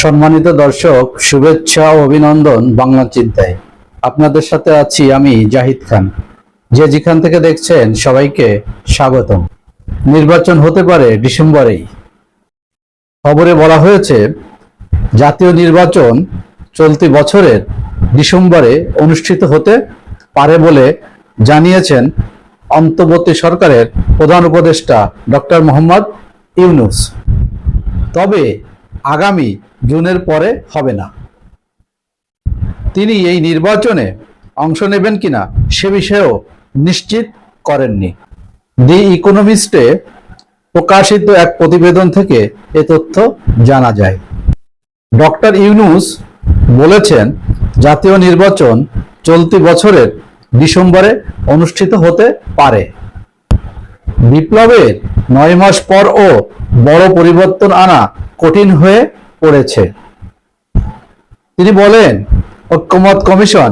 সম্মানিত দর্শক, শুভেচ্ছা ও অভিনন্দন বাংলা চিন্তায়। আপনাদের সাথে আছি আমি জাহিদ খান। যে যেখান থেকে দেখছেন সবাইকে স্বাগতম। নির্বাচন হতে পারে ডিসেম্বরেই। খবরে বলা হয়েছে জাতীয় নির্বাচন চলতি বছরের ডিসেম্বরে অনুষ্ঠিত হতে পারে বলে জানিয়েছেন অন্তর্বর্তী সরকারের প্রধান উপদেষ্টা ডক্টর মোহাম্মদ ইউনূস। তবে আগামী জুনের পরে হবে না। তিনি এই নির্বাচনে অংশ নেবেন কিনা সে বিষয়েও নিশ্চিত করেননি। দি ইকোনমিস্টে প্রকাশিত এক প্রতিবেদন থেকে এ তথ্য জানা যায়। ডক্টর ইউনূস বলেছেন, জাতীয় নির্বাচন চলতি বছরের ডিসেম্বরে অনুষ্ঠিত হতে পারে। বিপ্লবের 9 মাস পরও বড় পরিবর্তন আনা কঠিন হয়ে পড়েছে। তিনি বলেন, ঐক্যমত কমিশন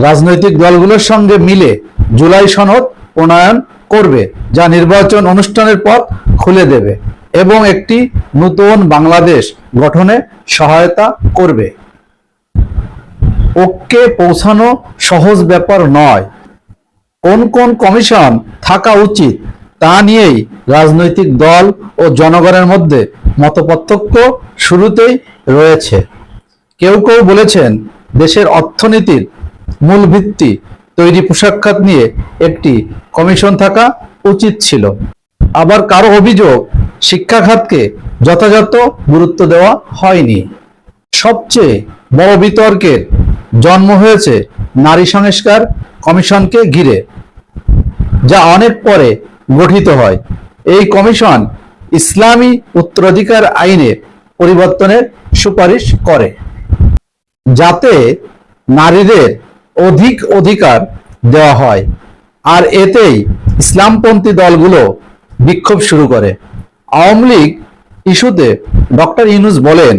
রাজনৈতিক দলগুলোর সঙ্গে মিলে জুলাই সনদ প্রণয়ন করবে, যা নির্বাচন অনুষ্ঠানের পথ খুলে দেবে এবং একটি নতুন বাংলাদেশ গঠনে সহায়তা করবে। ঐক্যে পৌঁছানো সহজ ব্যাপার নয়। কোন কোন কমিশন থাকা উচিত তা নিয়েই রাজনৈতিক দল ও জনগণের মধ্যে মতপার্থক্য শুরুতেই রয়েছে। কেউ কেউ বলেছেন, দেশের অর্থনীতির মূল ভিত্তি তৈরি পোশাক খাত নিয়ে একটি কমিশন থাকা উচিত ছিল। আবার কারো অভিযোগ, শিক্ষা খাতকে যথাযথ গুরুত্ব দেওয়া হয়নি। সবচেয়ে বড় বিতর্কের জন্ম হয়েছে নারী সংস্কার কমিশনকে ঘিরে, যা অনেক পরে গঠিত হয়। এই কমিশন ইসলামী উত্তরাধিকার আইনে পরিবর্তনের সুপারিশ করে, যাতে নারীদের অধিক অধিকার দেওয়া হয়। আর এতেই ইসলামপন্থী দলগুলো বিক্ষোভ শুরু করে। আওয়ামী লীগ ইস্যুতে ডক্টর ইউনূস বলেন,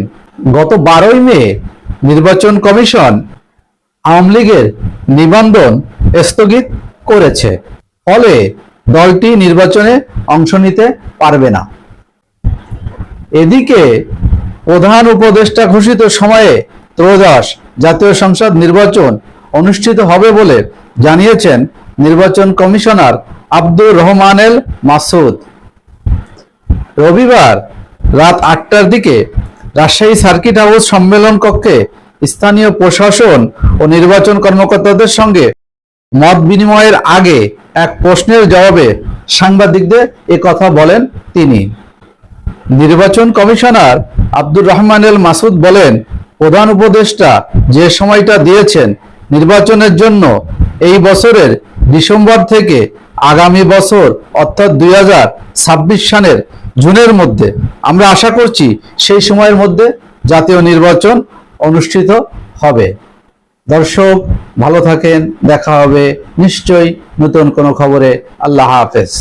গত 12ই মে নির্বাচন কমিশন আওয়ামী লীগের নিবন্ধন স্থগিত করেছে, ফলে দলটি নির্বাচনে অংশ নিতে পারবে না। এদিকে প্রধান উপদেষ্টা ঘোষিত সময়ে ত্রয়োদশ জাতীয় সংসদ নির্বাচন অনুষ্ঠিত হবে বলে জানিয়েছেন নির্বাচন কমিশনার আব্দুর রহমানেল মাসুদ। রবিবার রাত 8টার দিকে রাজশাহী সার্কিট হাউস সম্মেলন কক্ষে স্থানীয় প্রশাসন ও নির্বাচন কর্মকর্তাদের সঙ্গে মত বিনিময়ের আগে এক প্রশ্নের জবাবে সাংবাদিকদের কথা বলেন তিনি। নির্বাচন কমিশনার আব্দুর রহমানেল মাসুদ বলেন, প্রধান উপদেষ্টা যে সময়টা দিয়েছেন নির্বাচনের জন্য, এই বছরের ডিসেম্বর থেকে আগামী বছর অর্থাৎ 2026 সালের জুনের মধ্যে, আমরা আশা করছি সেই সময়ের মধ্যে জাতীয় নির্বাচন অনুষ্ঠিত হবে। দর্শক, ভালো থাকেন, দেখা হবে নিশ্চয়ই নতুন কোনো খবরে। আল্লাহ হাফেজ।